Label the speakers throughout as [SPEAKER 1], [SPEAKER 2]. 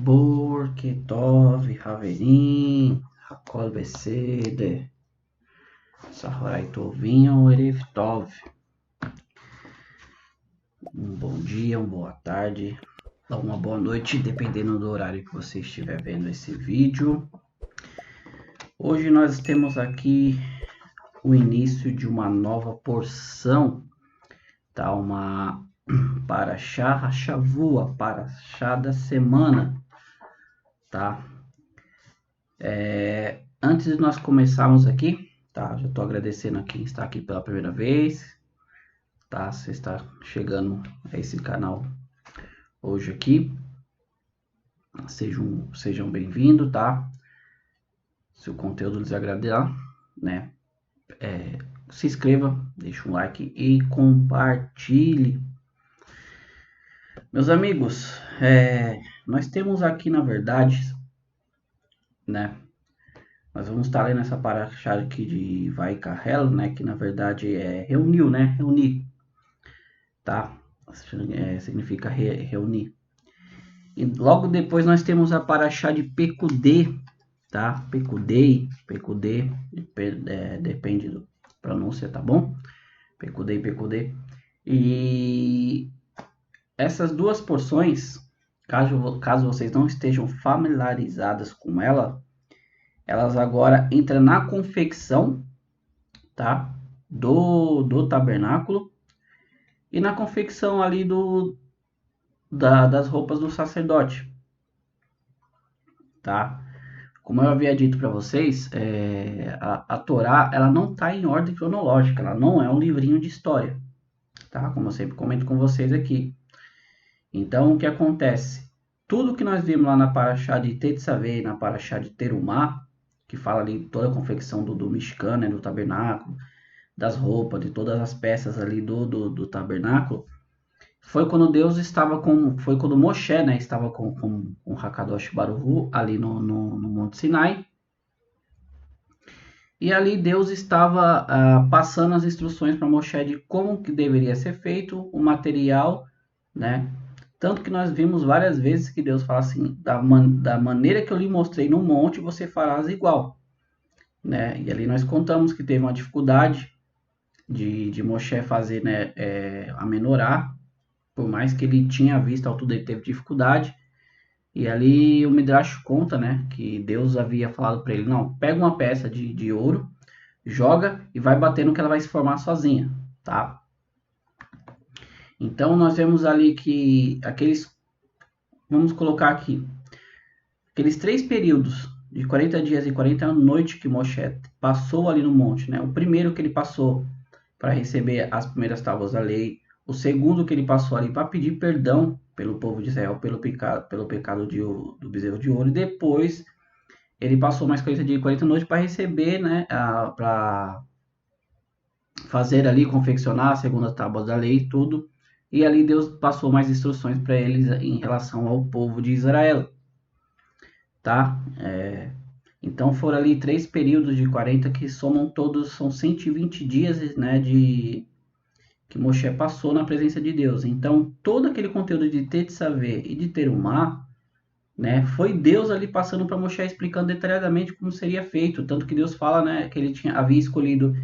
[SPEAKER 1] Borketov, Haverim, Hakol Besede, Sahorai Tovinho, Ereftov. Um bom dia, uma boa tarde, uma boa noite, dependendo do horário que você estiver vendo esse vídeo. Hoje nós temos aqui o início de uma nova porção, tá? Uma Parashá Shavua, Parashá da semana, tá? Antes de nós começarmos aqui, tá? Já estou agradecendo a quem está aqui pela primeira vez, tá? Você está chegando a esse canal hoje aqui, sejam bem-vindos, tá? Se o conteúdo lhes agradar, né? Se inscreva, deixe um like e compartilhe. Meus amigos, nós temos aqui, na verdade, né? Nós vamos estar lendo essa paraxá aqui de Vaikarel, né? Que na verdade é reuniu, né? Reunir, tá? Significa reunir. E logo depois nós temos a paraxá de Pekudê, tá? Pekudei, depende da pronúncia, tá bom? Pekudei. E essas duas porções, caso vocês não estejam familiarizadas com elas agora entram na confecção, tá? Do tabernáculo e na confecção ali das roupas do sacerdote, tá? Como eu havia dito para vocês, a Torá ela não está em ordem cronológica, ela não é um livrinho de história, tá? Como eu sempre comento com vocês aqui. Então, o que acontece? Tudo que nós vimos lá na Parashá de Tetzaveh, na Parashá de Terumá, que fala ali toda a confecção do Mishkan, né, do tabernáculo, das roupas, de todas as peças ali do tabernáculo, foi quando Deus estava foi quando Moshe, né, estava com Hakadosh Baruch ali no Monte Sinai, e ali Deus estava passando as instruções para Moshe de como que deveria ser feito o material, né? Tanto que nós vimos várias vezes que Deus fala assim, da maneira que eu lhe mostrei no monte, você farás igual, né? E ali nós contamos que teve uma dificuldade de Moshe fazer, né, a menorá, por mais que ele tinha visto ao tudo, ele teve dificuldade. E ali o Midrash conta, né, que Deus havia falado para ele, não, pega uma peça de ouro, joga e vai batendo que ela vai se formar sozinha, tá? Então nós vemos ali que vamos colocar aqui, aqueles 3 períodos de 40 dias e 40 noites que Moshe passou ali no monte, né? O primeiro que ele passou para receber as primeiras tábuas da lei, o segundo que ele passou ali para pedir perdão pelo povo de Israel pelo pecado do bezerro de ouro, e depois ele passou mais 40 dias e 40 noites para receber, né, para fazer ali, confeccionar a segunda tábua da lei e tudo, e ali Deus passou mais instruções para eles em relação ao povo de Israel, tá? Então foram ali 3 períodos de 40 que somam todos, são 120 dias, né, que Moshe passou na presença de Deus. Então todo aquele conteúdo de Tetzaveh e de Terumá, né, foi Deus ali passando para Moshe, explicando detalhadamente como seria feito, tanto que Deus fala, né, que ele havia escolhido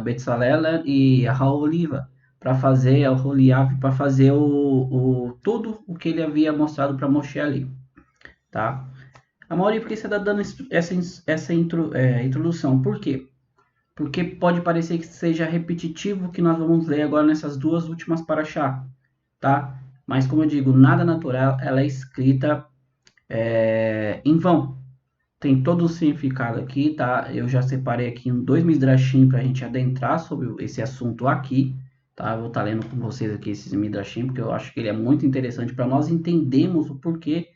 [SPEAKER 1] Betzalel e a Aholiva para fazer a Holiav, para fazer tudo o que ele havia mostrado para Moshe ali, tá? A maioria, por que você está dando essa introdução? Por quê? Porque pode parecer que seja repetitivo o que nós vamos ler agora nessas duas últimas paraxá, tá? Mas como eu digo, nada natural, ela é escrita em vão. Tem todo o significado aqui, tá? Eu já separei aqui 2 midrashim para a gente adentrar sobre esse assunto aqui, tá? Eu vou estar lendo com vocês aqui esses midrashim, porque eu acho que ele é muito interessante para nós entendermos o porquê,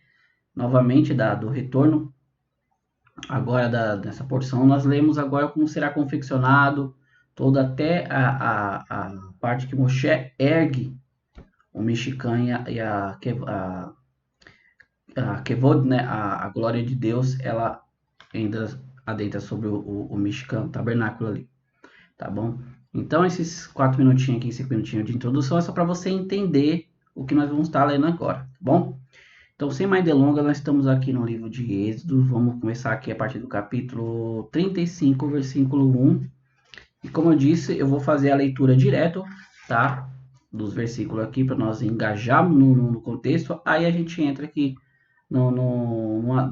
[SPEAKER 1] novamente, do retorno. Agora dessa porção, nós lemos agora como será confeccionado, toda até a parte que Moshe ergue o Mishkan e a Kevod, né, a glória de Deus, ela ainda adentra sobre o Mishkan, o tabernáculo ali, tá bom? Então esses 4 minutinhos aqui, 5 minutinhos de introdução é só para você entender o que nós vamos estar lendo agora, tá bom? Então, sem mais delongas, nós estamos aqui no livro de Êxodo. Vamos começar aqui a partir do capítulo 35, versículo 1. E como eu disse, eu vou fazer a leitura direto, tá? Dos versículos aqui para nós engajarmos no contexto. Aí a gente entra aqui numa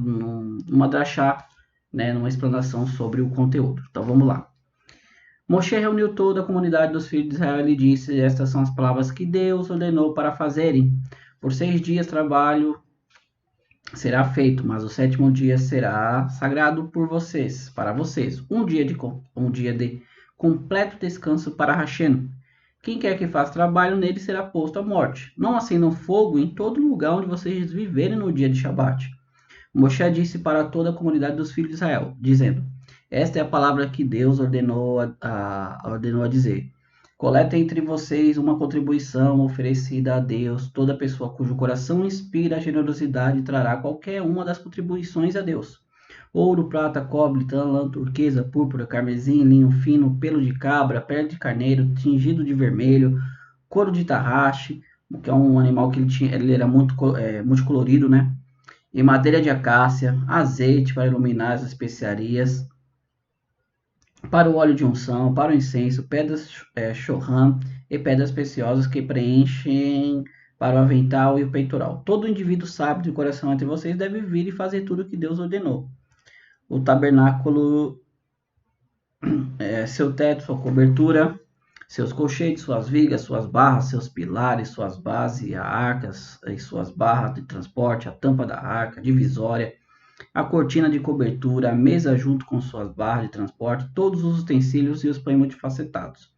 [SPEAKER 1] drachá, né? Numa explanação sobre o conteúdo. Então vamos lá. Moshe reuniu toda a comunidade dos filhos de Israel e disse: Estas são as palavras que Deus ordenou para fazerem. Por 6 dias trabalho será feito, mas o 7º dia será sagrado por vocês, para vocês, um dia de completo descanso para Hashem. Quem quer que faça trabalho nele será posto à morte. Não acendam fogo em todo lugar onde vocês viverem no dia de Shabat. Moshe disse para toda a comunidade dos filhos de Israel, dizendo: Esta é a palavra que Deus ordenou a dizer. Coleta entre vocês uma contribuição oferecida a Deus. Toda pessoa cujo coração inspira a generosidade trará qualquer uma das contribuições a Deus. Ouro, prata, cobre, lã, turquesa, púrpura, carmesim, linho fino, pelo de cabra, pele de carneiro, tingido de vermelho, couro de tarraxe, que é um animal que ele era muito multicolorido, né? E madeira de acácia, azeite para iluminar as especiarias, para o óleo de unção, para o incenso, pedras chorram e pedras preciosas que preenchem para o avental e o peitoral. Todo indivíduo sábio de coração entre vocês deve vir e fazer tudo o que Deus ordenou. O tabernáculo, seu teto, sua cobertura, seus colchetes, suas vigas, suas barras, seus pilares, suas bases, a arcas e suas barras de transporte, a tampa da arca, divisória, a cortina de cobertura, a mesa junto com suas barras de transporte, todos os utensílios e os pães multifacetados.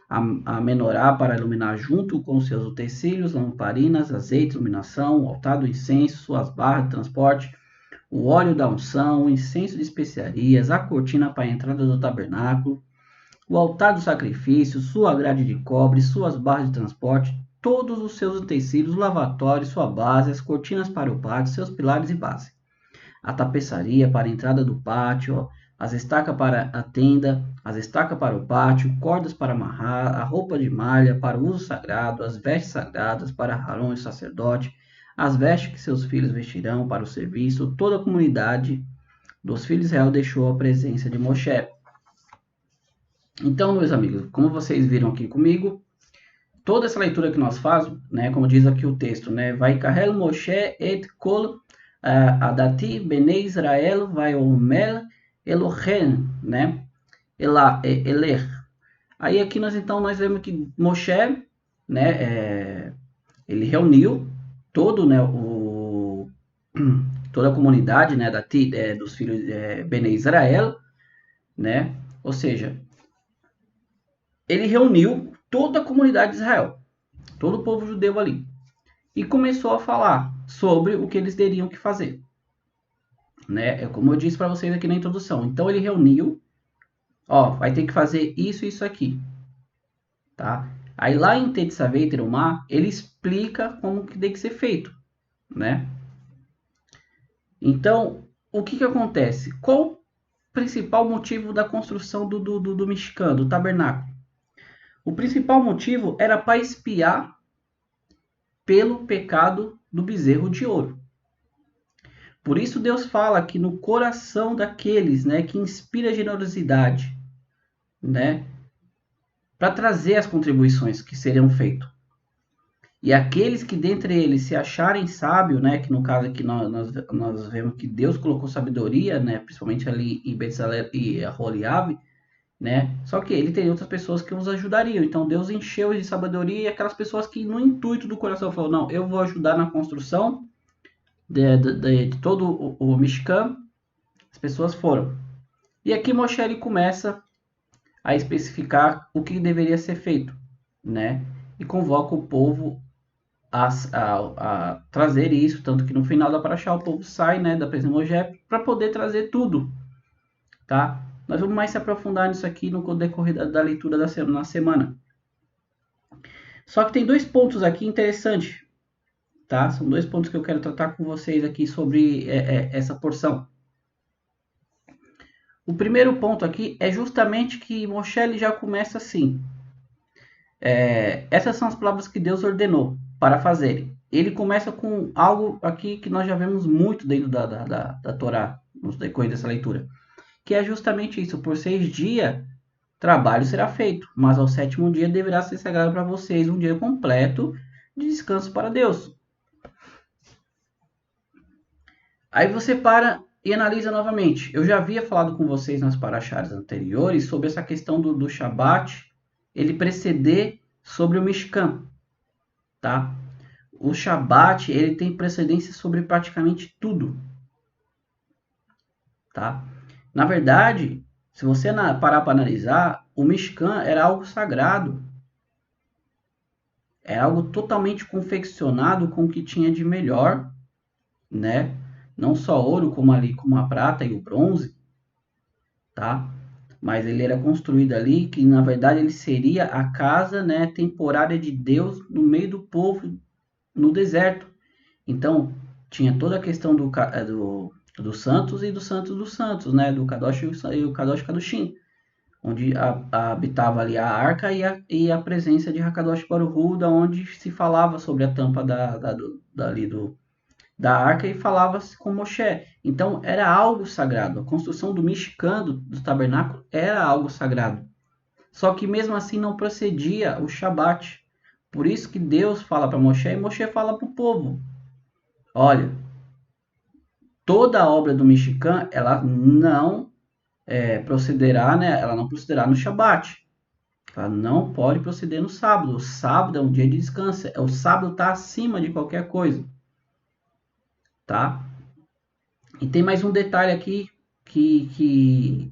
[SPEAKER 1] A menorá para iluminar junto com seus utensílios, lamparinas, azeite, iluminação, o altar do incenso, suas barras de transporte, o óleo da unção, o incenso de especiarias, a cortina para a entrada do tabernáculo, o altar do sacrifício, sua grade de cobre, suas barras de transporte, todos os seus utensílios, o lavatório, sua base, as cortinas para o pátio, seus pilares e base. A tapeçaria para a entrada do pátio, as estacas para a tenda, as estacas para o pátio, cordas para amarrar, a roupa de malha para o uso sagrado, as vestes sagradas para Arão e sacerdote, as vestes que seus filhos vestirão para o serviço. Toda a comunidade dos filhos de Israel deixou a presença de Moshe. Então, meus amigos, como vocês viram aqui comigo, toda essa leitura que nós fazemos, né, como diz aqui o texto, né, vai Kahel Moshe et kol Adati Bnei Israel vai Omer Elohem, né? Eler. Aí aqui nós vemos que Moshe, né? Ele reuniu todo, né? Toda a comunidade, né? Dos filhos Bnei Israel, né? Ou seja, ele reuniu toda a comunidade de Israel, todo o povo judeu ali, e começou a falar sobre o que eles teriam que fazer, né? Como eu disse para vocês aqui na introdução. Então ele reuniu, vai ter que fazer isso e isso aqui, tá? Aí lá em Tetzaveh Terumah, ele explica como que tem que ser feito, né? Então, o que acontece? Qual o principal motivo da construção do Mishkan, do tabernáculo? O principal motivo era para expiar pelo pecado do bezerro de ouro. Por isso Deus fala que no coração daqueles, né, que inspira generosidade, né, para trazer as contribuições que serão feitas. E aqueles que dentre eles se acharem sábios, né, que no caso aqui nós vemos que Deus colocou sabedoria, né, principalmente ali em Betzalel e Aholiab, né, só que ele tem outras pessoas que os ajudariam. Então Deus encheu de sabedoria e aquelas pessoas que no intuito do coração falaram, não, eu vou ajudar na construção de todo o Mishkan, as pessoas foram. E aqui Moshe ele começa a especificar o que deveria ser feito, né? E convoca o povo a trazer isso, tanto que no final da paraxá o povo sai, né, da presença de Moshe para poder trazer tudo, tá? Nós vamos mais se aprofundar nisso aqui no decorrer da leitura na semana. Só que tem 2 pontos aqui interessantes, tá? São 2 pontos que eu quero tratar com vocês aqui sobre essa porção. O primeiro ponto aqui é justamente que Moshe ele já começa assim. Essas são as palavras que Deus ordenou para fazerem. ele começa com algo aqui que nós já vemos muito dentro da Torá, no decorrer dessa leitura, que é justamente isso: por 6 dias trabalho será feito, mas ao 7º dia deverá ser sagrado para vocês, um dia completo de descanso para Deus. Aí você para e analisa novamente. Eu já havia falado com vocês nas paraxás anteriores sobre essa questão do Shabat, ele preceder sobre o Mishkan, tá? O Shabat, ele tem precedência sobre praticamente tudo, tá? Na verdade, se você parar para analisar, o Mishkan era algo sagrado. Era algo totalmente confeccionado com o que tinha de melhor, né? Não só ouro, como a prata e o bronze, tá? Mas ele era construído ali, que na verdade ele seria a casa, né, temporária de Deus no meio do povo no deserto. Então, tinha toda a questão do Santos e do Santos dos Santos, né? Do Kadosh e o Kadosh Kadoshim, onde habitava ali a arca e a presença de Hakadosh Baruch Hu, da onde se falava sobre a tampa da arca e falava-se com Moshe. Então, era algo sagrado. A construção do Mishkan, do tabernáculo, era algo sagrado. Só que mesmo assim não procedia o Shabat. Por isso que Deus fala para Moshe e Moshe fala para o povo: olha, toda a obra do Mishkan, ela não procederá, né? Ela não procederá no Shabat. Ela não pode proceder no sábado. O sábado é um dia de descanso. O sábado está acima de qualquer coisa, tá? E tem mais um detalhe aqui que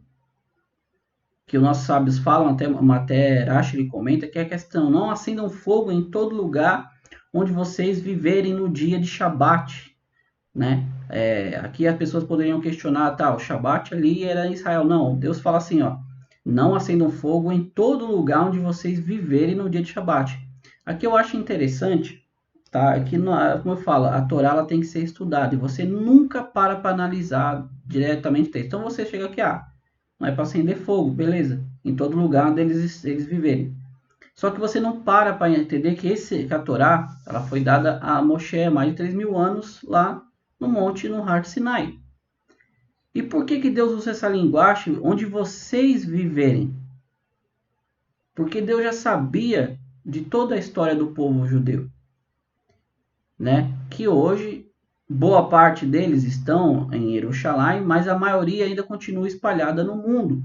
[SPEAKER 1] os nossos sábios falam, até Rashi ele comenta, que é a questão: não acendam fogo em todo lugar onde vocês viverem no dia de Shabat, né? Aqui as pessoas poderiam questionar, tá, o Shabat ali era em Israel. Não, Deus fala assim, ó: não acendam fogo em todo lugar onde vocês viverem no dia de Shabat. Aqui eu acho interessante, tá? Aqui, como eu falo, a Torá ela tem que ser estudada e você nunca para analisar diretamente o texto. Então você chega aqui, não é para acender fogo, beleza? Em todo lugar onde eles viverem. Só que você não para entender que a Torá ela foi dada a Moshe há mais de 3.000 anos lá no monte, no Har Sinai. E por que Deus usa essa linguagem onde vocês viverem? Porque Deus já sabia de toda a história do povo judeu, né? Que hoje boa parte deles estão em Jerusalém, mas a maioria ainda continua espalhada no mundo,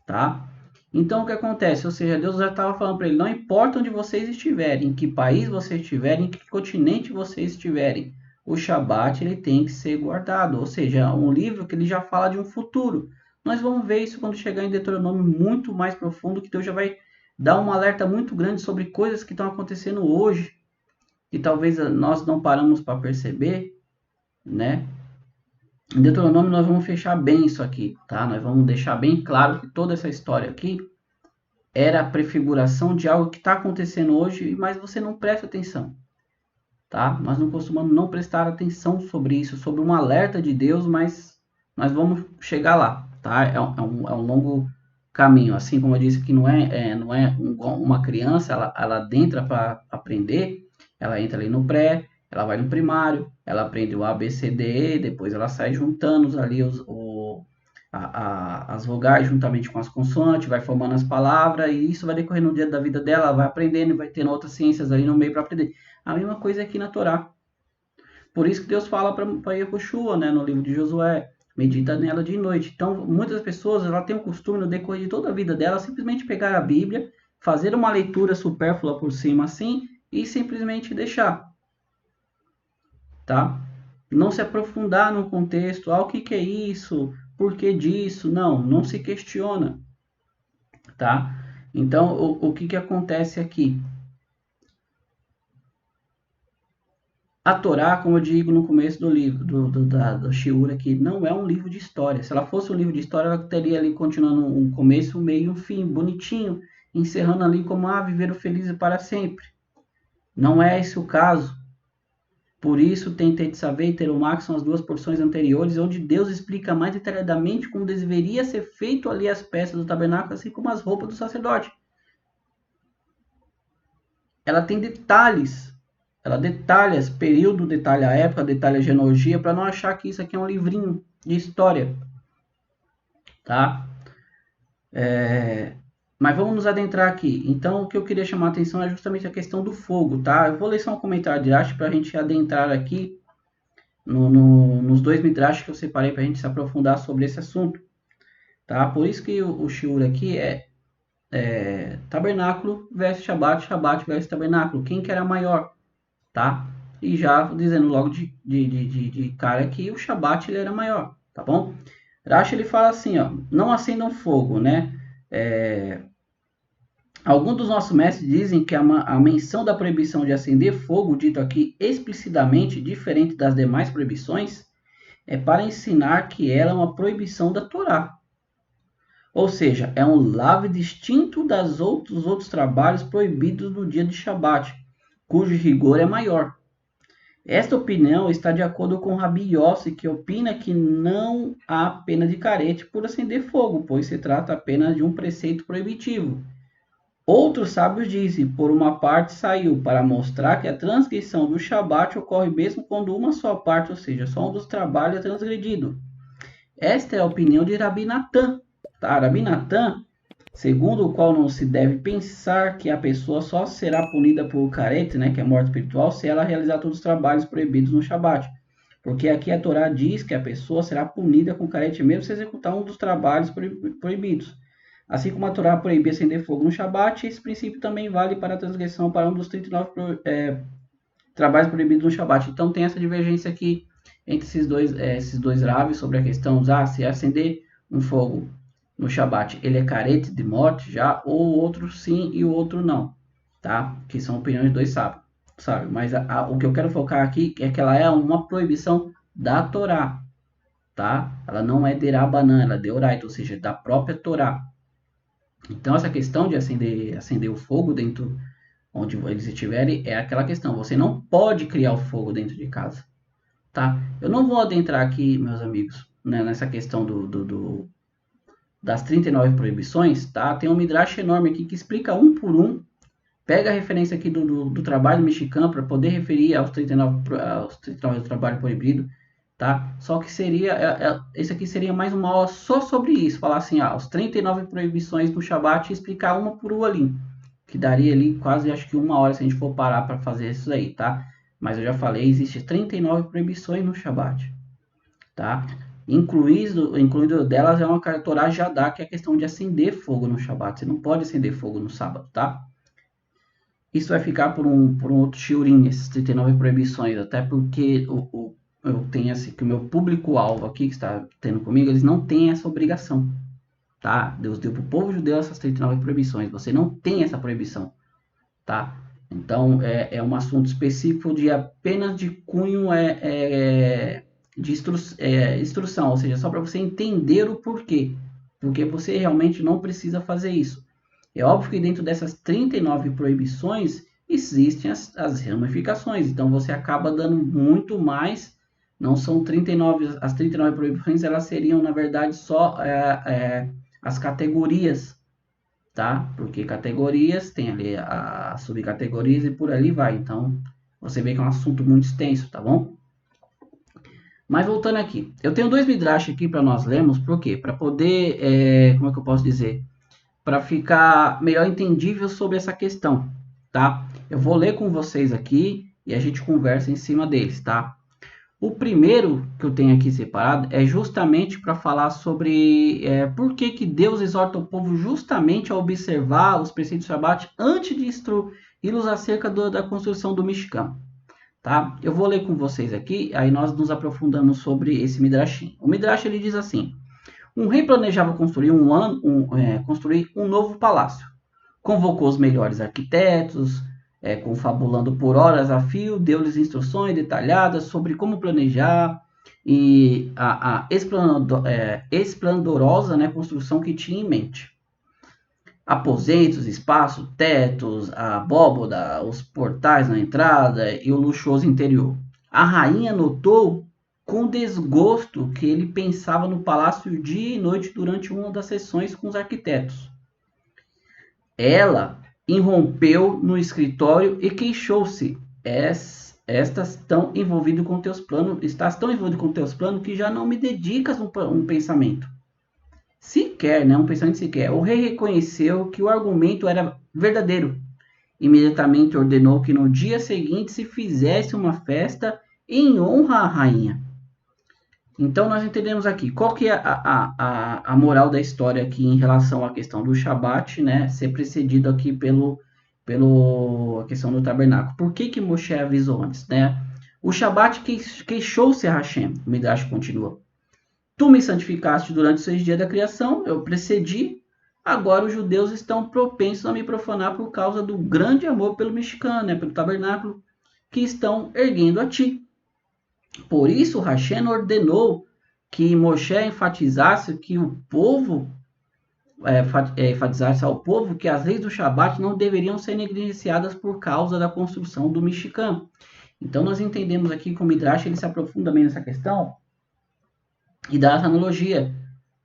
[SPEAKER 1] tá? Então o que acontece? Ou seja, Deus já estava falando para ele: não importa onde vocês estiverem, em que país vocês estiverem, em que continente vocês estiverem, o Shabat ele tem que ser guardado. Ou seja, um livro que ele já fala de um futuro. Nós vamos ver isso quando chegar em Deuteronômio muito mais profundo, que Deus já vai dar um alerta muito grande sobre coisas que estão acontecendo hoje, que talvez nós não paramos para perceber, né? Em Deuteronômio nós vamos fechar bem isso aqui, tá? Nós vamos deixar bem claro que toda essa história aqui era a prefiguração de algo que está acontecendo hoje, mas você não presta atenção, tá? Nós não costumamos não prestar atenção sobre isso, sobre um alerta de Deus, mas nós vamos chegar lá, tá? É um longo caminho, assim como eu disse que não é uma criança, ela adentra para aprender, ela entra ali no pré, ela vai no primário, ela aprende o A, B, C, D, E, depois ela sai juntando ali as vogais juntamente com as consoantes, vai formando as palavras, e isso vai decorrendo no dia da vida dela, ela vai aprendendo e vai tendo outras ciências ali no meio para aprender. A mesma coisa aqui na Torá. Por isso que Deus fala para Yehoshua, né, no livro de Josué: medita nela de noite. Então, muitas pessoas ela têm o costume, no decorrer de toda a vida dela, simplesmente pegar a Bíblia, fazer uma leitura supérflua por cima assim, e simplesmente deixar, tá? Não se aprofundar no contexto, o que é isso? Por que disso? Não se questiona, tá? Então, o que acontece aqui? A Torá, como eu digo no começo do livro, do Shiur aqui, não é um livro de história. Se ela fosse um livro de história, ela teria ali continuando um começo, um meio e um fim, bonitinho, encerrando ali como viver feliz para sempre. Não é esse o caso. Por isso, tem Tetzaveh e Terumá, que são as duas porções anteriores, onde Deus explica mais detalhadamente como deveria ser feito ali as peças do tabernáculo, assim como as roupas do sacerdote. Ela tem detalhes Ela detalha esse período, detalha a época, detalha a genealogia, para não achar que isso aqui é um livrinho de história, tá? Mas vamos nos adentrar aqui. Então, o que eu queria chamar a atenção é justamente a questão do fogo, tá? Eu vou ler só um comentário de Rashi para a gente adentrar aqui nos dois midrash que eu separei para a gente se aprofundar sobre esse assunto, tá? Por isso que o shiur aqui é tabernáculo versus Shabat, Shabat versus tabernáculo. Quem que era maior, tá? E já dizendo logo de cara que o Shabat ele era maior, tá bom? Rashi ele fala assim, ó, não acendam fogo, né? Alguns dos nossos mestres dizem que a menção da proibição de acender fogo, dito aqui explicitamente, diferente das demais proibições, é para ensinar que ela é uma proibição da Torá. Ou seja, é um lave distinto dos outros trabalhos proibidos no dia de Shabat, cujo rigor é maior. Esta opinião está de acordo com Rabi Yossi, que opina que não há pena de carete por acender fogo, pois se trata apenas de um preceito proibitivo. Outros sábios dizem, por uma parte saiu para mostrar que a transgressão do Shabat ocorre mesmo quando uma só parte, ou seja, só um dos trabalhos é transgredido. Esta é a opinião de Rabi Natan. Tá? Rabi Natan, segundo o qual não se deve pensar que a pessoa só será punida por carete, né, que é morte espiritual, se ela realizar todos os trabalhos proibidos no Shabat. Porque aqui a Torá diz que a pessoa será punida com carete mesmo se executar um dos trabalhos proibidos. Assim como a Torá proibia acender fogo no Shabat, esse princípio também vale para a transgressão para um dos 39 trabalhos proibidos no Shabat. Então tem essa divergência aqui entre esses dois raves sobre a questão se acender um fogo no Shabat, ele é carete de morte já, ou o outro sim e o outro não, tá? Que são opiniões de dois sábios, sabe? Mas o que eu quero focar aqui é que ela é uma proibição da Torá, tá? Ela não é de Rabanan, ela é de Oraita, ou seja, da própria Torá. Então essa questão de acender o fogo dentro onde eles estiverem é aquela questão, você não pode criar o fogo dentro de casa, tá? Eu não vou adentrar aqui, meus amigos, né, nessa questão das 39 proibições, tá? Tem um midrash enorme aqui que explica um por um. Pega a referência aqui do trabalho mexicano para poder referir aos 39 do trabalho proibido, tá? Só que esse aqui seria mais uma aula só sobre isso, falar assim, as 39 proibições do Shabat e explicar uma por uma ali, que daria ali quase, acho que uma hora se a gente for parar para fazer isso aí, tá? Mas eu já falei, existe 39 proibições no Shabat, tá? Incluído delas é uma Torá Jadá, que é a questão de acender fogo no Shabat. Você não pode acender fogo no sábado, tá? Isso vai ficar por um outro shiurim, essas 39 proibições, até porque eu tenho assim, que o meu público-alvo aqui, que está tendo comigo, eles não têm essa obrigação, tá? Deus deu para o povo judeu essas 39 proibições, você não tem essa proibição, tá? Então, é um assunto específico de apenas de cunho de instrução, ou seja, só para você entender o porquê. Porque você realmente não precisa fazer isso. É óbvio que dentro dessas 39 proibições existem as ramificações, então você acaba dando muito mais. Não são 39, as 39 proibições, elas seriam, na verdade, só as categorias, tá? Porque categorias tem ali as subcategorias e por ali vai. Então, você vê que é um assunto muito extenso, tá bom? Mas voltando aqui, eu tenho dois midrash aqui para nós lermos, por quê? Para poder, como é que eu posso dizer? Para ficar melhor entendível sobre essa questão, tá? Eu vou ler com vocês aqui e a gente conversa em cima deles, tá? O primeiro que eu tenho aqui separado é justamente para falar sobre por que Deus exorta o povo justamente a observar os preceitos do Shabat antes de instruí-los acerca da construção do Mishkan. Tá? Eu vou ler com vocês aqui, aí nós nos aprofundamos sobre esse Midrashim. O Midrash ele diz assim: um rei planejava construir construir um novo palácio. Convocou os melhores arquitetos, confabulando por horas a fio, deu-lhes instruções detalhadas sobre como planejar e a esplendorosa, né, construção que tinha em mente. Aposentos, espaço, tetos, a abóboda, os portais na entrada e o luxuoso interior. A rainha notou com desgosto que ele pensava no palácio dia e noite durante uma das sessões com os arquitetos. Ela irrompeu no escritório e queixou-se. estas estão envolvidas com teus planos, estás tão envolvido com teus planos que já não me dedicas um pensamento. Sequer, né, um pensamento sequer. O rei reconheceu que o argumento era verdadeiro. Imediatamente ordenou que no dia seguinte se fizesse uma festa em honra à rainha. Então nós entendemos aqui, qual que é a moral da história aqui em relação à questão do Shabat, né, ser precedido aqui a questão do tabernáculo. Por que Moshe avisou antes, né? O Shabat queixou-se a Hashem, o Midrash continua. Tu me santificaste durante os 6 dias da criação, eu precedi, agora os judeus estão propensos a me profanar por causa do grande amor pelo Mishkan, né, pelo tabernáculo, que estão erguendo a ti. Por isso, Hashem ordenou que Moshe enfatizasse que o povo, enfatizasse ao povo que as leis do Shabat não deveriam ser negligenciadas por causa da construção do Mishkan. Então, nós entendemos aqui que o Midrash ele se aprofunda bem nessa questão e dá essa analogia,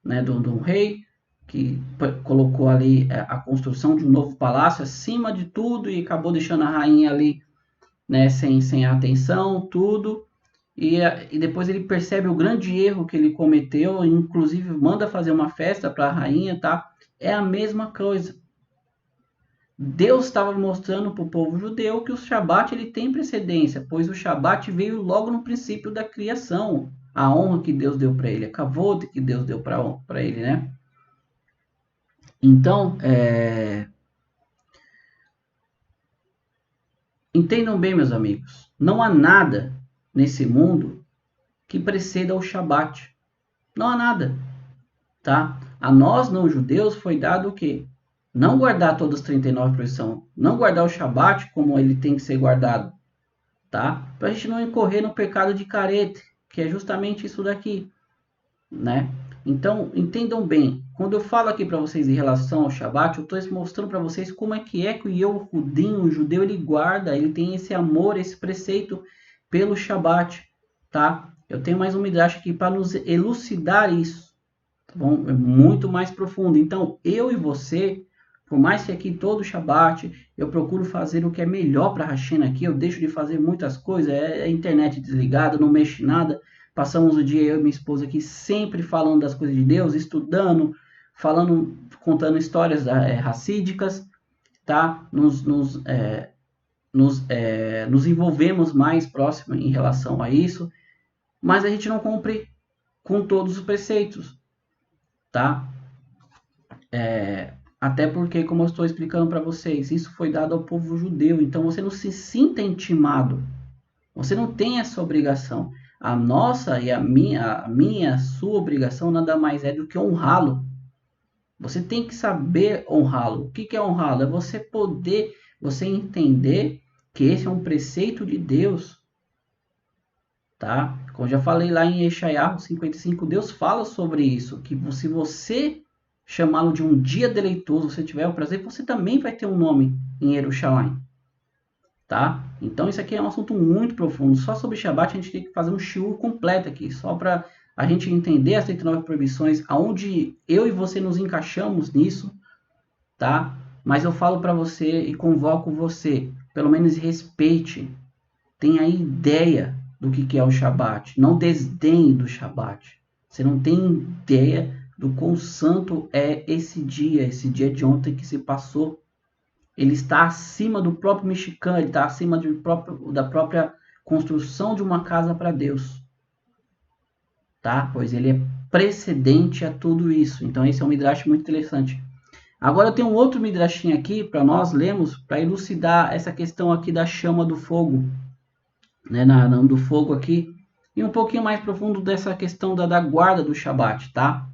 [SPEAKER 1] né, do rei que colocou ali a construção de um novo palácio acima de tudo e acabou deixando a rainha ali, né, sem atenção, tudo. E depois ele percebe o grande erro que ele cometeu, inclusive manda fazer uma festa para a rainha, tá? É a mesma coisa. Deus estava mostrando para o povo judeu que o Shabat ele tem precedência, pois o Shabat veio logo no princípio da criação. A honra que Deus deu para ele, a kavod que Deus deu para ele, né? Então, entendam bem, meus amigos, não há nada nesse mundo que preceda o Shabat. Não há nada, tá? A nós, não judeus, foi dado o quê? Não guardar todas as 39 proibições, não guardar o Shabat como ele tem que ser guardado, tá? Para a gente não incorrer no pecado de carete, que é justamente isso daqui, né? Então, entendam bem, quando eu falo aqui para vocês em relação ao Shabat, eu estou mostrando para vocês como é que o Yehudim, o judeu, ele guarda, ele tem esse amor, esse preceito pelo Shabat, tá? Eu tenho mais um midrash aqui para nos elucidar isso, tá bom? É muito mais profundo. Então, eu e você, por mais que aqui todo Shabat eu procuro fazer o que é melhor para a Hashem aqui, eu deixo de fazer muitas coisas, a internet desligada, não mexo em nada. Passamos o dia, eu e minha esposa aqui, sempre falando das coisas de Deus, estudando, falando, contando histórias racídicas, tá? Nos envolvemos mais próximo em relação a isso, mas a gente não cumpre com todos os preceitos, tá? Até porque, como eu estou explicando para vocês, isso foi dado ao povo judeu, então você não se sinta intimado, você não tem essa obrigação. A nossa e a minha, sua obrigação nada mais é do que honrá-lo. Você tem que saber honrá-lo. O que é honrá-lo? É você entender que esse é um preceito de Deus, tá? Como eu já falei lá em Yeshayahu 55, Deus fala sobre isso, que se você chamá-lo de um dia deleitoso, você tiver o prazer, você também vai ter um nome em Jerusalém. Tá? Então isso aqui é um assunto muito profundo. Só sobre Shabat a gente tem que fazer um shiur completo aqui, só para a gente entender as 39 proibições, aonde eu e você nos encaixamos nisso, tá? Mas eu falo para você e convoco você, pelo menos respeite, tenha ideia do que é o Shabat, não desdenhe do Shabat. Você não tem ideia do quão santo é esse dia de ontem que se passou. Ele está acima do próprio Mishkan, ele está acima da própria construção de uma casa para Deus. Tá? Pois ele é precedente a tudo isso. Então esse é um midrash muito interessante. Agora eu tenho um outro midrashinho aqui para nós lermos, para elucidar essa questão aqui da chama do fogo. Né, do fogo aqui. E um pouquinho mais profundo dessa questão da guarda do Shabat, tá?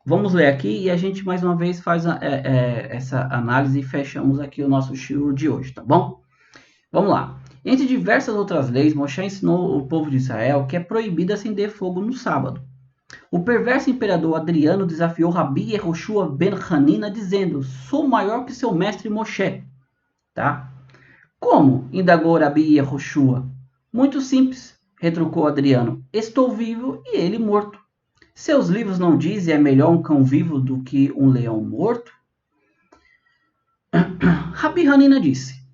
[SPEAKER 1] Vamos ler aqui e a gente mais uma vez faz essa análise e fechamos aqui o nosso shiur de hoje, tá bom? Vamos lá. Entre diversas outras leis, Moshe ensinou o povo de Israel que é proibido acender fogo no sábado. O perverso imperador Adriano desafiou Rabi Yehoshua ben Hanina dizendo: sou maior que seu mestre Moshe. Tá? Como? Indagou Rabi Yehoshua. Muito simples, retrucou Adriano. Estou vivo e ele morto. Seus livros não dizem é melhor um cão vivo do que um leão morto? Rabi Hanina disse: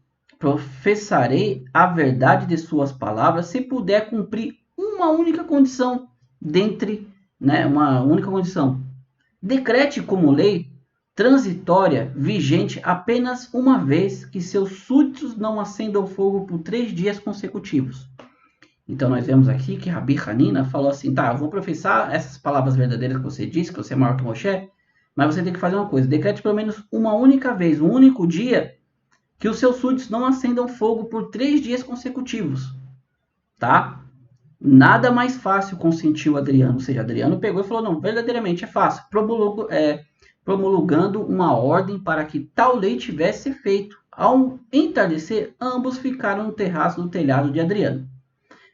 [SPEAKER 1] professarei a verdade de suas palavras se puder cumprir uma única condição dentre, né, uma única condição. Decrete como lei transitória vigente apenas uma vez que seus súditos não acendam fogo por 3 dias consecutivos. Então nós vemos aqui que Rabi Hanina falou assim, tá, eu vou professar essas palavras verdadeiras que você disse, que você é maior que Moshe, mas você tem que fazer uma coisa, decrete pelo menos uma única vez, um único dia, que os seus súditos não acendam fogo por 3 dias consecutivos, tá? Nada mais fácil, consentiu Adriano. Ou seja, Adriano pegou e falou, não, verdadeiramente é fácil, promulgando uma ordem para que tal lei tivesse feito. Ao entardecer, ambos ficaram no terraço do telhado de Adriano.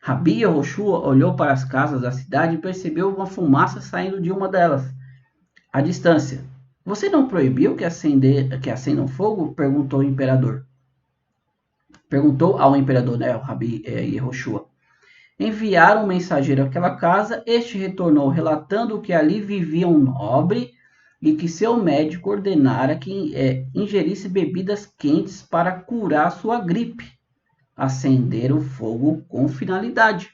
[SPEAKER 1] Rabi Yehoshua olhou para as casas da cidade e percebeu uma fumaça saindo de uma delas, à distância. Você não proibiu que acendam fogo? Perguntou o imperador. Perguntou ao imperador, né, o Rabi Yehoshua. Enviaram um mensageiro àquela casa, este retornou relatando que ali vivia um nobre e que seu médico ordenara que ingerisse bebidas quentes para curar sua gripe. Acender o fogo com finalidade.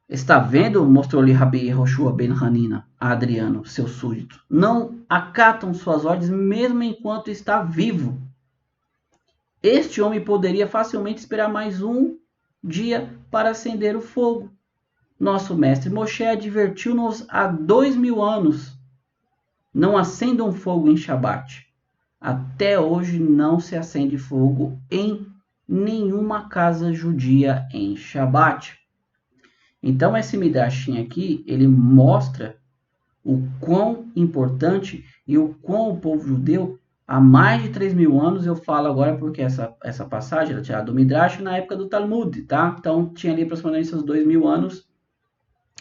[SPEAKER 1] Está vendo? Mostrou-lhe Rabi Yehoshua ben Hanina a Adriano, seu súdito. Não acatam suas ordens mesmo enquanto está vivo. Este homem poderia facilmente esperar mais um dia para acender o fogo. Nosso mestre Moshe advertiu-nos há 2000 anos. Não acendam fogo em Shabat. Até hoje não se acende fogo em nenhuma casa judia em Shabat. Então esse Midrashinho aqui, ele mostra o quão importante e o quão o povo judeu, há mais de 3.000 anos, eu falo agora porque essa passagem era tirada do Midrash na época do Talmud, tá? Então tinha ali aproximadamente esses 2.000 anos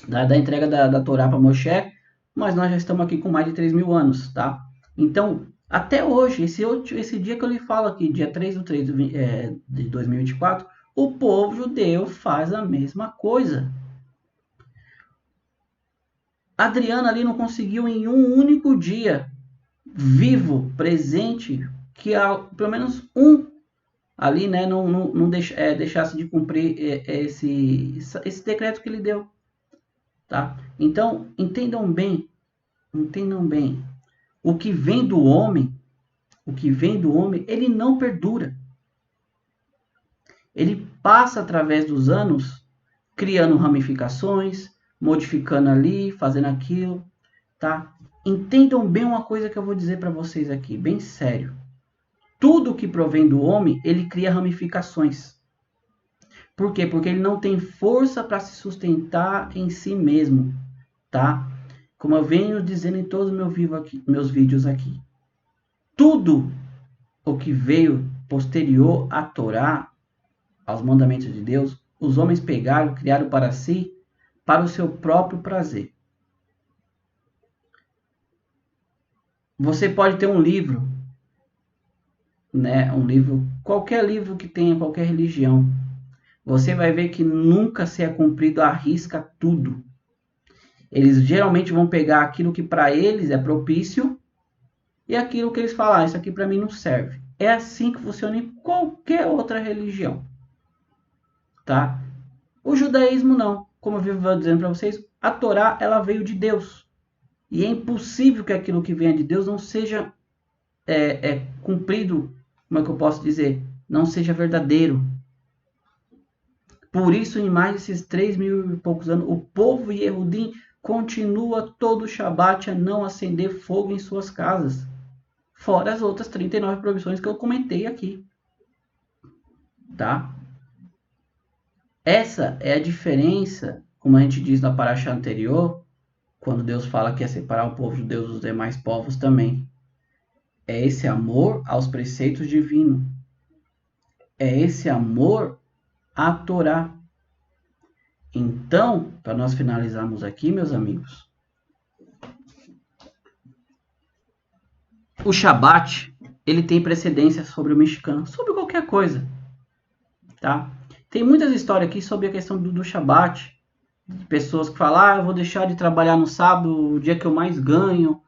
[SPEAKER 1] da entrega da Torá para Moshe, mas nós já estamos aqui com mais de 3.000 anos, tá? Então, até hoje, esse dia que eu lhe falo aqui, dia 3/3 de 2024, o povo judeu faz a mesma coisa. Adriano ali não conseguiu em um único dia, vivo, presente, que pelo menos um ali, né, não deixasse de cumprir esse decreto que ele deu, tá? Então, entendam bem, o que vem do homem, ele não perdura. Ele passa através dos anos, criando ramificações, modificando ali, fazendo aquilo, tá? Entendam bem uma coisa que eu vou dizer para vocês aqui, bem sério. Tudo que provém do homem, ele cria ramificações. Por quê? Porque ele não tem força para se sustentar em si mesmo, tá? Como eu venho dizendo em todos meus vídeos aqui. Tudo o que veio posterior à Torá, aos mandamentos de Deus, os homens pegaram, criaram para si, para o seu próprio prazer. Você pode ter um livro, né? Qualquer livro que tenha qualquer religião. Você vai ver que nunca se é cumprido à risca tudo. Eles geralmente vão pegar aquilo que para eles é propício e aquilo que eles falam, isso aqui para mim não serve. É assim que funciona em qualquer outra religião, tá? O judaísmo não. Como eu vivo dizendo para vocês, a Torá ela veio de Deus. E é impossível que aquilo que venha de Deus não seja cumprido, como é que eu posso dizer? Não seja verdadeiro. Por isso, em mais desses 3.000 e poucos anos, o povo Yehudim continua todo o Shabat a não acender fogo em suas casas. Fora as outras 39 proibições que eu comentei aqui. Tá? Essa é a diferença, como a gente diz na paraxá anterior, quando Deus fala que é separar o povo judeu dos demais povos também. É esse amor aos preceitos divinos. É esse amor à Torá. Então, para nós finalizarmos aqui, meus amigos, o Shabat, ele tem precedência sobre o Mishkan, sobre qualquer coisa, tá? Tem muitas histórias aqui sobre a questão do Shabat, de pessoas que falam, eu vou deixar de trabalhar no sábado, o dia que eu mais ganho,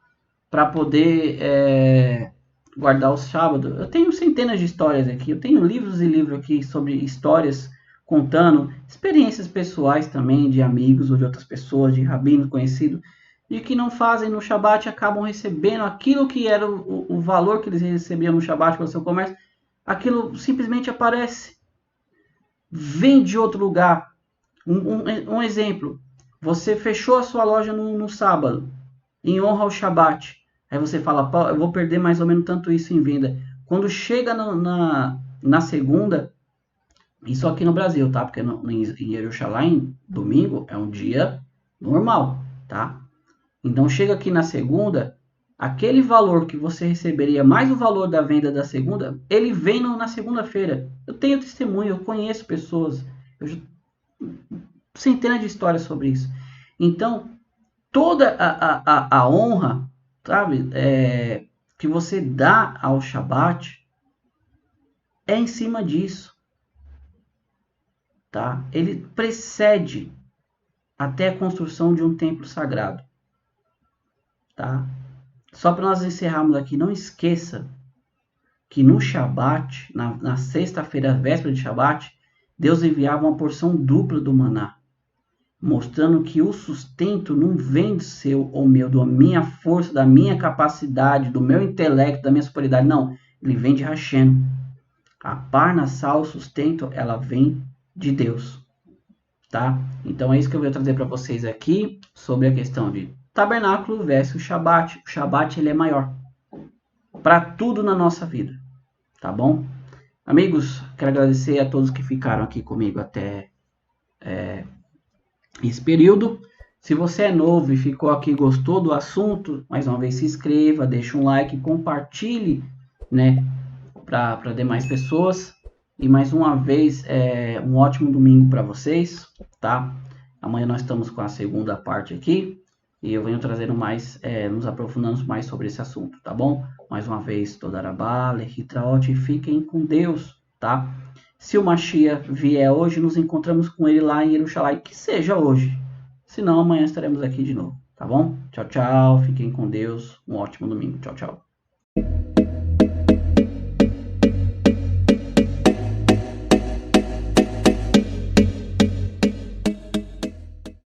[SPEAKER 1] para poder guardar o sábado. Eu tenho centenas de histórias aqui, eu tenho livros e livros aqui sobre histórias contando experiências pessoais também de amigos ou de outras pessoas, de rabinos conhecidos, de que não fazem no Shabat e acabam recebendo aquilo que era o valor que eles recebiam no Shabat pelo seu comércio, aquilo simplesmente aparece, vem de outro lugar. Um exemplo, você fechou a sua loja no sábado, em honra ao Shabat. Aí você fala, eu vou perder mais ou menos tanto isso em venda. Quando chega na segunda, isso aqui no Brasil, tá? Porque em Jerusalém, domingo é um dia normal, tá? Então chega aqui na segunda, aquele valor que você receberia mais o valor da venda da segunda, ele vem na segunda-feira. Eu tenho testemunho, eu conheço pessoas, centenas de histórias sobre isso. Então, toda a honra, sabe, que você dá ao Shabat é em cima disso, tá? Ele precede até a construção de um templo sagrado, tá? Só para nós encerrarmos aqui, não esqueça que no Shabat, na sexta-feira, véspera de Shabat, Deus enviava uma porção dupla do maná, mostrando que o sustento não vem do seu ou meu, da minha força, da minha capacidade, do meu intelecto, da minha superioridade, não. Ele vem de Hashem. A parnassá, o sustento, ela vem de Deus, tá? Então é isso que eu vou trazer para vocês aqui sobre a questão de tabernáculo versus Shabat. O Shabat ele é maior para tudo na nossa vida, tá bom? Amigos, quero agradecer a todos que ficaram aqui comigo até esse período. Se você é novo e ficou aqui, gostou do assunto, mais uma vez se inscreva, deixe um like, compartilhe, né, para demais pessoas. E mais uma vez, um ótimo domingo para vocês, tá? Amanhã nós estamos com a segunda parte aqui e eu venho trazendo mais, nos aprofundando mais sobre esse assunto, tá bom? Mais uma vez, Todarabá, Lehitraot, fiquem com Deus, tá? Se o Mashiach vier hoje, nos encontramos com ele lá em Jerusalém, que seja hoje. Se não, amanhã estaremos aqui de novo, tá bom? Tchau, tchau, fiquem com Deus, um ótimo domingo, tchau, tchau.